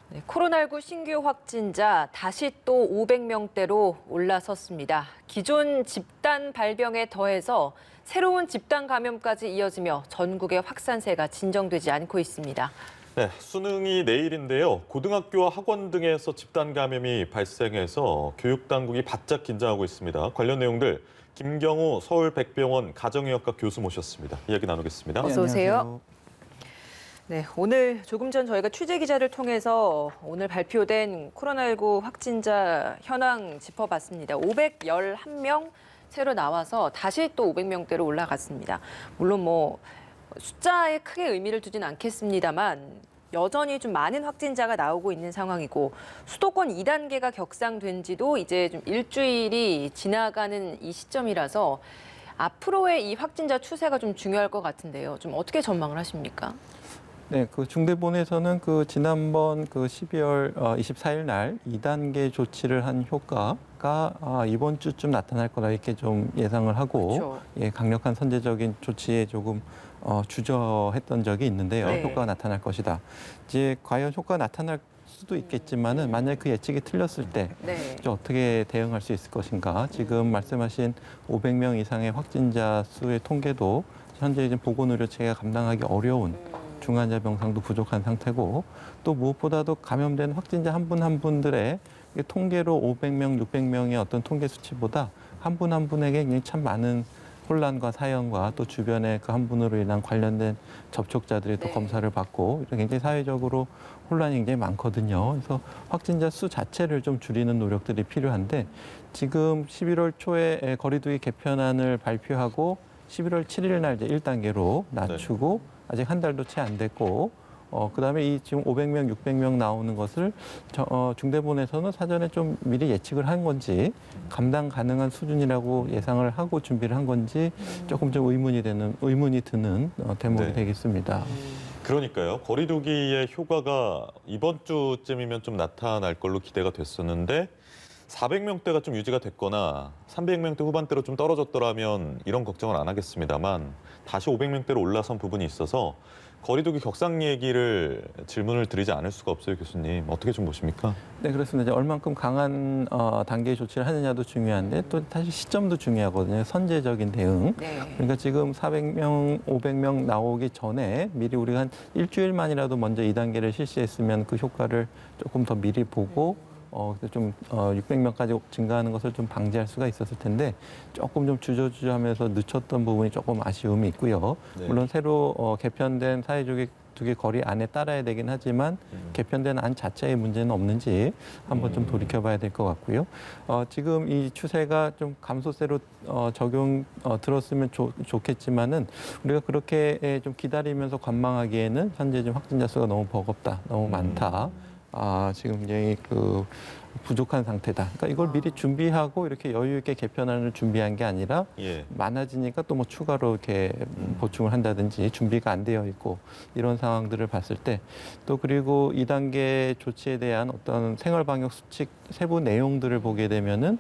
네, 코로나19 신규 확진자 다시 또 500명대로 올라섰습니다. 기존 집단 발병에 더해서 새로운 집단 감염까지 이어지며 전국의 확산세가 진정되지 않고 있습니다. 네, 수능이 내일인데요. 고등학교와 학원 등에서 집단 감염이 발생해서 교육당국이 바짝 긴장하고 있습니다. 관련 내용들 김경우 서울백병원 가정의학과 교수 모셨습니다. 이야기 나누겠습니다. 어서 오세요. 네, 오늘 조금 전 저희가 취재 기자를 통해서 오늘 발표된 코로나19 확진자 현황 짚어봤습니다. 511명 새로 나와서 다시 또 500명대로 올라갔습니다. 물론 뭐 숫자에 크게 의미를 두진 않겠습니다만 여전히 좀 많은 확진자가 나오고 있는 상황이고 수도권 2단계가 격상된 지도 이제 좀 일주일이 지나가는 이 시점이라서 앞으로의 이 확진자 추세가 좀 중요할 것 같은데요. 좀 어떻게 전망을 하십니까? 네, 그 중대본에서는 그 지난번 그 12월 24일 날 2단계 조치를 한 효과가 이번 주쯤 나타날 거라 이렇게 좀 예상을 하고 그렇죠. 예, 강력한 선제적인 조치에 조금 주저했던 적이 있는데요. 네. 효과가 나타날 것이다. 이제 과연 효과가 나타날 수도 있겠지만은 만약 그 예측이 틀렸을 때 네. 어떻게 대응할 수 있을 것인가. 지금 말씀하신 500명 이상의 확진자 수의 통계도 현재 지금 보건의료 체계가 감당하기 어려운 중환자 병상도 부족한 상태고 또 무엇보다도 감염된 확진자 한 분 한 분들의 통계로 500명, 600명의 어떤 통계 수치보다 한 분 한 분에게 굉장히 참 많은 혼란과 사연과 또 주변에 그 한 분으로 인한 관련된 접촉자들이 또 네. 검사를 받고 굉장히 사회적으로 혼란이 굉장히 많거든요. 그래서 확진자 수 자체를 좀 줄이는 노력들이 필요한데 지금 11월 초에 거리두기 개편안을 발표하고 11월 7일 날 이제 1단계로 낮추고 아직 한 달도 채 안 됐고 그다음에 이 지금 500명, 600명 나오는 것을 중대본에서는 사전에 좀 미리 예측을 한 건지 감당 가능한 수준이라고 예상을 하고 준비를 한 건지 조금 좀 의문이 드는 대목이 네. 되겠습니다. 그러니까요. 거리두기의 효과가 이번 주쯤이면 좀 나타날 걸로 기대가 됐었는데 400명대가 좀 유지가 됐거나 300명대 후반대로 좀 떨어졌더라면 이런 걱정을 안 하겠습니다만 다시 500명대로 올라선 부분이 있어서 거리두기 격상 얘기를 질문을 드리지 않을 수가 없어요, 교수님. 어떻게 좀 보십니까? 네, 그렇습니다. 이제 얼만큼 강한 단계의 조치를 하느냐도 중요한데 또 사실 시점도 중요하거든요. 선제적인 대응. 네. 그러니까 지금 400명, 500명 나오기 전에 미리 우리가 한 일주일만이라도 먼저 2단계를 실시했으면 그 효과를 조금 더 미리 보고 좀 600명까지 증가하는 것을 좀 방지할 수가 있었을 텐데 조금 좀 주저주저하면서 늦췄던 부분이 조금 아쉬움이 있고요. 네. 물론 새로 개편된 사회주기 거리 안에 따라야 되긴 하지만 개편된 안 자체의 문제는 없는지 한번 좀 돌이켜봐야 될 것 같고요. 지금 이 추세가 좀 감소세로 들었으면 좋겠지만은 우리가 그렇게 좀 기다리면서 관망하기에는 현재 좀 확진자 수가 너무 버겁다, 너무 많다. 지금 굉장히 부족한 상태다. 그러니까 이걸 미리 준비하고 이렇게 여유 있게 개편안을 준비한 게 아니라 예. 많아지니까 또 뭐 추가로 이렇게 보충을 한다든지 준비가 안 되어 있고 이런 상황들을 봤을 때 또 그리고 2단계 조치에 대한 어떤 생활방역 수칙 세부 내용들을 보게 되면은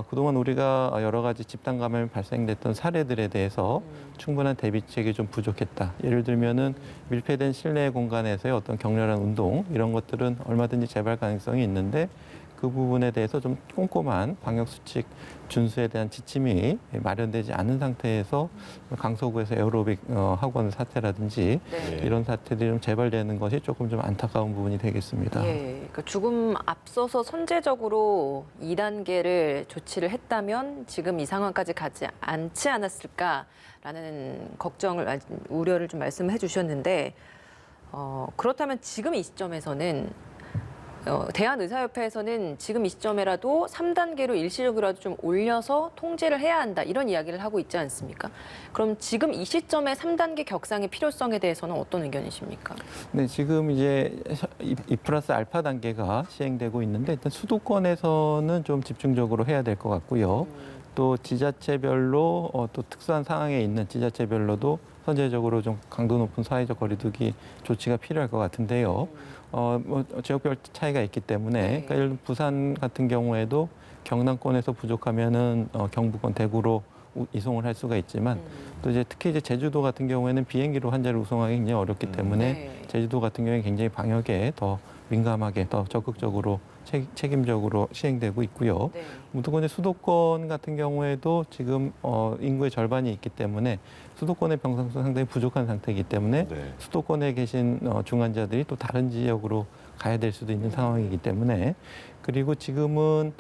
그동안 우리가 여러 가지 집단 감염이 발생됐던 사례들에 대해서 충분한 대비책이 좀 부족했다. 예를 들면은 밀폐된 실내 공간에서의 어떤 격렬한 운동 이런 것들은 얼마든지 재발 가능성이 있는데 그 부분에 대해서 좀 꼼꼼한 방역 수칙 준수에 대한 지침이 마련되지 않은 상태에서 강서구에서 에어로빅 학원 사태라든지 네. 이런 사태들이 좀 재발되는 것이 조금 좀 안타까운 부분이 되겠습니다. 예, 그러니까 조금 앞서서 선제적으로 2단계를 조치를 했다면 지금 이 상황까지 가지 않지 않았을까라는 우려를 좀 말씀해 주셨는데 그렇다면 지금 이 시점에서는 대한의사협회에서는 지금 이 시점에라도 3단계로 일시적으로라도 좀 올려서 통제를 해야 한다 이런 이야기를 하고 있지 않습니까? 그럼 지금 이 시점에 3단계 격상의 필요성에 대해서는 어떤 의견이십니까? 네, 지금 이제 2+알파 단계가 시행되고 있는데 일단 수도권에서는 좀 집중적으로 해야 될 것 같고요. 또 지자체별로 또 특수한 상황에 있는 지자체별로도 선제적으로 좀 강도 높은 사회적 거리두기 조치가 필요할 것 같은데요. 뭐 지역별 차이가 있기 때문에 그러니까 예를 들면 부산 같은 경우에도 경남권에서 부족하면은 경북권 대구로 이송을 할 수가 있지만 또 이제 특히 이제 제주도 같은 경우에는 비행기로 환자를 운송하기 굉장히 어렵기 때문에 네. 제주도 같은 경우에 굉장히 방역에 더 민감하게 더 적극적으로 책임적으로 시행되고 있고요. 네. 무조건 수도권 같은 경우에도 지금 인구의 절반이 있기 때문에 수도권의 병상수 상당히 부족한 상태이기 때문에 네. 수도권에 계신 중환자들이 또 다른 지역으로 가야 될 수도 있는 상황이기 때문에 그리고 지금은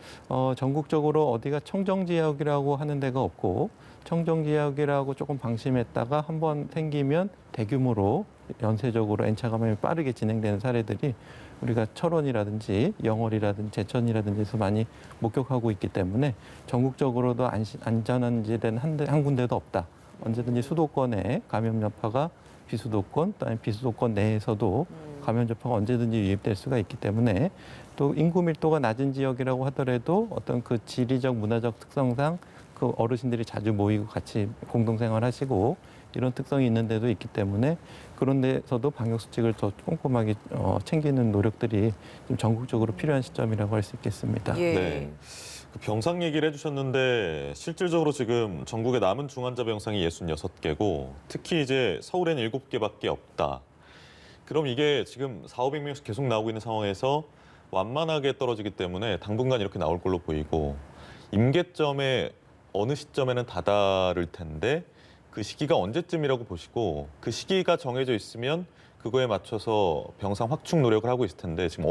전국적으로 어디가 청정 지역이라고 하는 데가 없고 청정 지역이라고 조금 방심했다가 한번 생기면 대규모로 연쇄적으로 N차 감염이 빠르게 진행되는 사례들이 우리가 철원이라든지 영월이라든지 제천이라든지에서 많이 목격하고 있기 때문에 전국적으로도 안전한 지대는 한 군데도 없다. 언제든지 수도권에 감염 여파가 비수도권, 또는 비수도권 내에서도 감염 여파가 언제든지 유입될 수가 있기 때문에 또 인구 밀도가 낮은 지역이라고 하더라도 어떤 그 지리적, 문화적 특성상 그 어르신들이 자주 모이고 같이 공동생활하시고 이런 특성이 있는 데도 있기 때문에 그런 데서도 방역 수칙을 더 꼼꼼하게 챙기는 노력들이 좀 전국적으로 필요한 시점이라고 할 수 있겠습니다. 예. 네. 그 병상 얘기를 해주셨는데 실질적으로 지금 전국의 남은 중환자 병상이 66개고 특히 이제 서울엔 7개밖에 없다. 그럼 이게 지금 400~500명씩 계속 나오고 있는 상황에서 완만하게 떨어지기 때문에 당분간 이렇게 나올 걸로 보이고 임계점에 어느 시점에는 다다를 텐데 그 시기가 언제쯤이라고 보시고 그 시기가 정해져 있으면 그거에 맞춰서 병상 확충 노력을 하고 있을 텐데 지금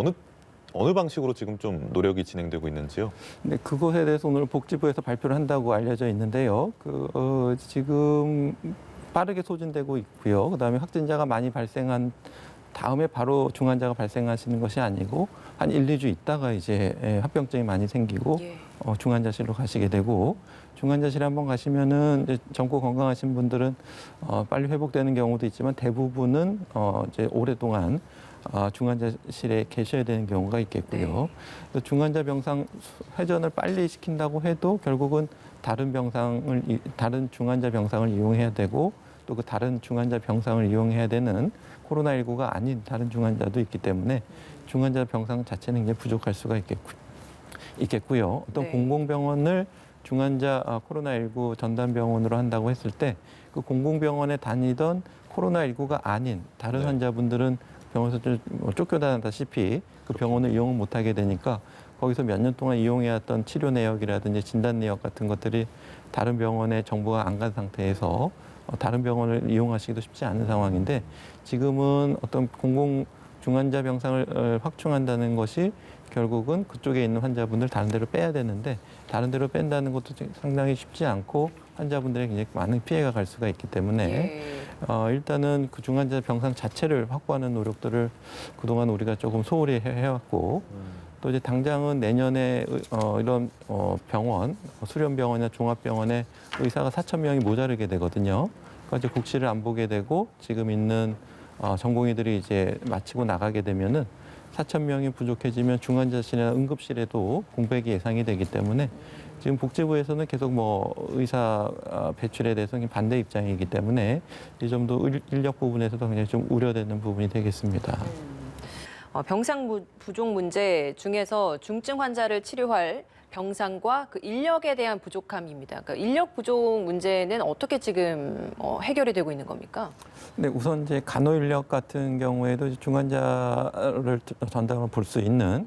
어느 방식으로 지금 좀 노력이 진행되고 있는지요? 네, 그것에 대해서 오늘 복지부에서 발표를 한다고 알려져 있는데요. 지금 빠르게 소진되고 있고요. 그다음에 확진자가 많이 발생한 다음에 바로 중환자가 발생하시는 것이 아니고 한 1~2주 있다가 이제 합병증이 많이 생기고 예. 중환자실로 가시게 되고 중환자실에 한번 가시면은 이제 젊고 건강하신 분들은 빨리 회복되는 경우도 있지만 대부분은 이제 오랫동안 중환자실에 계셔야 되는 경우가 있겠고요. 또 중환자 병상 회전을 빨리 시킨다고 해도 결국은 다른 중환자 병상을 이용해야 되고 또 그 다른 중환자 병상을 이용해야 되는 코로나19가 아닌 다른 중환자도 있기 때문에 중환자 병상 자체는 굉장히 부족할 수가 있겠고요. 어떤 네. 공공병원을 중환자 코로나19 전담병원으로 한다고 했을 때 그 공공병원에 다니던 코로나19가 아닌 다른 네. 환자분들은 병원에서 좀 쫓겨다녔다시피 그 병원을 이용을 못하게 되니까 거기서 몇 년 동안 이용해왔던 치료 내역이라든지 진단 내역 같은 것들이 다른 병원에 정보가 안 간 상태에서 다른 병원을 이용하시기도 쉽지 않은 상황인데 지금은 어떤 공공 중환자 병상을 확충한다는 것이 결국은 그쪽에 있는 환자분들 다른 데로 빼야 되는데 다른 데로 뺀다는 것도 상당히 쉽지 않고 환자분들에게 굉장히 많은 피해가 갈 수가 있기 때문에 예. 일단은 그 중환자 병상 자체를 확보하는 노력들을 그동안 우리가 조금 소홀히 해왔고 또 이제 당장은 내년에 이런 병원, 수련병원이나 종합병원에 의사가 4,000명이 모자르게 되거든요. 그러니까 이제 국시를 안 보게 되고 지금 있는 전공의들이 이제 마치고 나가게 되면은 4,000명이 부족해지면 중환자실이나 응급실에도 공백이 예상이 되기 때문에 지금 복지부에서는 계속 의사 배출에 대해서 반대 입장이기 때문에 이 점도 인력 부분에서도 굉장히 좀 우려되는 부분이 되겠습니다. 병상 부족 문제 중에서 중증 환자를 치료할 병상과 그 인력에 대한 부족함입니다. 그러니까 인력 부족 문제는 어떻게 지금 해결이 되고 있는 겁니까? 네, 우선 이제 간호 인력 같은 경우에도 중환자를 전담을 볼 수 있는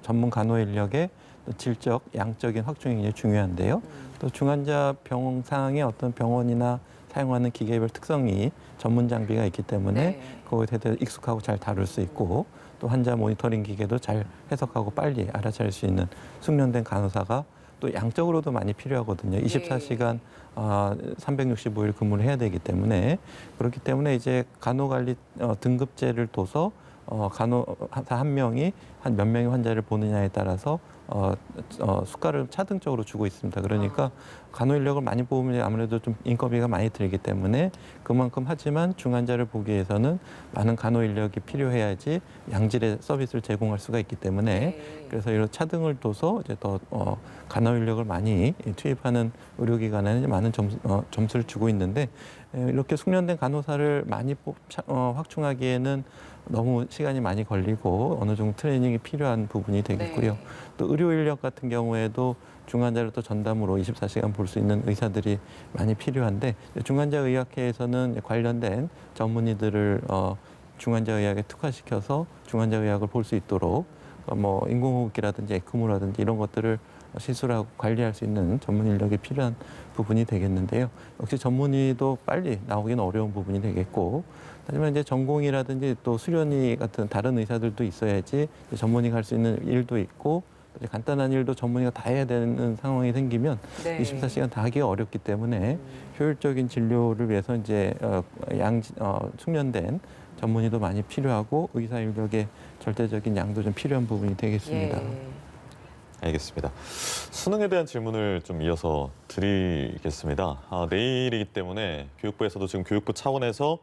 전문 간호 인력의 질적, 양적인 확충이 굉장히 중요한데요. 또 중환자 병상의 어떤 병원이나 사용하는 기계별 특성이 전문 장비가 있기 때문에 네. 그거에 대해서 익숙하고 잘 다룰 수 있고 또 환자 모니터링 기계도 잘 해석하고 빨리 알아차릴 수 있는 숙련된 간호사가 또 양적으로도 많이 필요하거든요. 24시간 365일 근무를 해야 되기 때문에 그렇기 때문에 이제 간호관리 등급제를 둬서 간호사 한 명이 한 몇 명의 환자를 보느냐에 따라서 수가를 차등적으로 주고 있습니다. 그러니까 간호 인력을 많이 뽑으면 아무래도 좀 인건비가 많이 들기 때문에 그만큼 하지만 중환자를 보기 위해서는 많은 간호 인력이 필요해야지 양질의 서비스를 제공할 수가 있기 때문에 네. 그래서 이런 차등을 둬서 이제 더 간호 인력을 많이 투입하는 의료기관에는 많은 점수를 주고 있는데 이렇게 숙련된 간호사를 많이 확충하기에는 너무 시간이 많이 걸리고 어느 정도 트레이닝이 필요한 부분이 되겠고요. 네. 또 의료 인력 같은 경우에도 중환자를 또 전담으로 24시간 볼 수 있는 의사들이 많이 필요한데 중환자 의학회에서는 관련된 전문의들을 중환자의학에 특화시켜서 중환자의학을 볼 수 있도록 뭐 인공호흡기라든지 에크모라든지 이런 것들을 시술하고 관리할 수 있는 전문 인력이 필요한 부분이 되겠는데요. 역시 전문의도 빨리 나오기는 어려운 부분이 되겠고, 하지만 이제 전공이라든지 또 수련의 같은 다른 의사들도 있어야지 전문의가 할 수 있는 일도 있고, 이제 간단한 일도 전문의가 다 해야 되는 상황이 생기면 네. 24시간 다 하기가 어렵기 때문에 효율적인 진료를 위해서 이제 숙련된 전문의도 많이 필요하고 의사 인력의 절대적인 양도 좀 필요한 부분이 되겠습니다. 예. 알겠습니다. 수능에 대한 질문을 좀 이어서 드리겠습니다. 내일이기 때문에 교육부에서도 지금 교육부 차원에서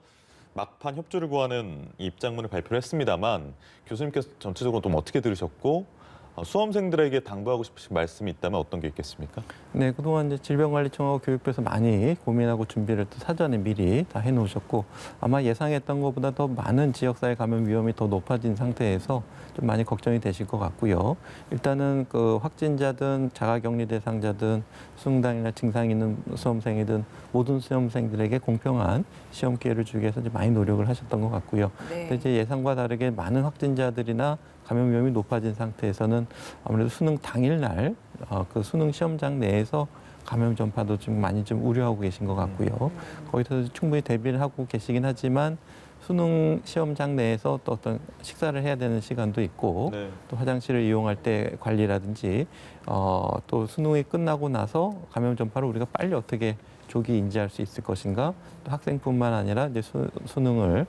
막판 협조를 구하는 입장문을 발표를 했습니다만 교수님께서 전체적으로 좀 어떻게 들으셨고 수험생들에게 당부하고 싶으신 말씀이 있다면 어떤 게 있겠습니까? 네, 그동안 이제 질병관리청하고 교육부에서 많이 고민하고 준비를 또 사전에 미리 다 해놓으셨고 아마 예상했던 것보다 더 많은 지역사회 감염 위험이 더 높아진 상태에서 좀 많이 걱정이 되실 것 같고요. 일단은 그 확진자든 자가격리 대상자든 수능당이나 증상이 있는 수험생이든 모든 수험생들에게 공평한 시험 기회를 주기 위해서 이제 많이 노력을 하셨던 것 같고요. 네. 근데 이제 예상과 다르게 많은 확진자들이나 감염 위험이 높아진 상태에서는 아무래도 수능 당일날 그 수능 시험장 내에서 감염 전파도 좀 많이 좀 우려하고 계신 것 같고요. 거기서 충분히 대비를 하고 계시긴 하지만 수능 시험장 내에서 또 어떤 식사를 해야 되는 시간도 있고 네. 또 화장실을 이용할 때 관리라든지 또 수능이 끝나고 나서 감염 전파를 우리가 빨리 어떻게 조기 인지할 수 있을 것인가, 또 학생뿐만 아니라 이제 수능을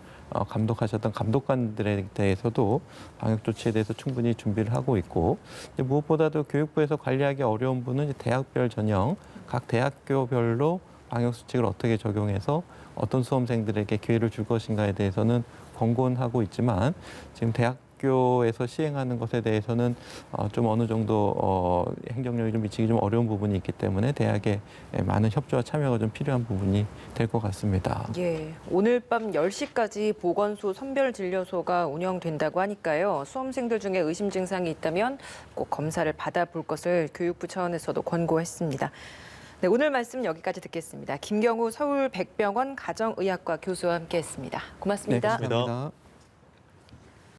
감독하셨던 감독관들에 대해서도 방역 조치에 대해서 충분히 준비를 하고 있고, 이제 무엇보다도 교육부에서 관리하기 어려운 분은 이제 대학별 전형, 각 대학교별로 방역 수칙을 어떻게 적용해서 어떤 수험생들에게 기회를 줄 것인가에 대해서는 권고는 하고 있지만 지금 대학교에서 시행하는 것에 대해서는 좀 어느 정도 행정력이 좀 미치기 좀 어려운 부분이 있기 때문에 대학에 많은 협조와 참여가 좀 필요한 부분이 될 것 같습니다. 예, 오늘 밤 10시까지 보건소 선별진료소가 운영된다고 하니까요. 수험생들 중에 의심 증상이 있다면 꼭 검사를 받아볼 것을 교육부 차원에서도 권고했습니다. 네, 오늘 말씀 여기까지 듣겠습니다. 김경우 서울백병원 가정의학과 교수와 함께했습니다. 고맙습니다. 네, 감사합니다.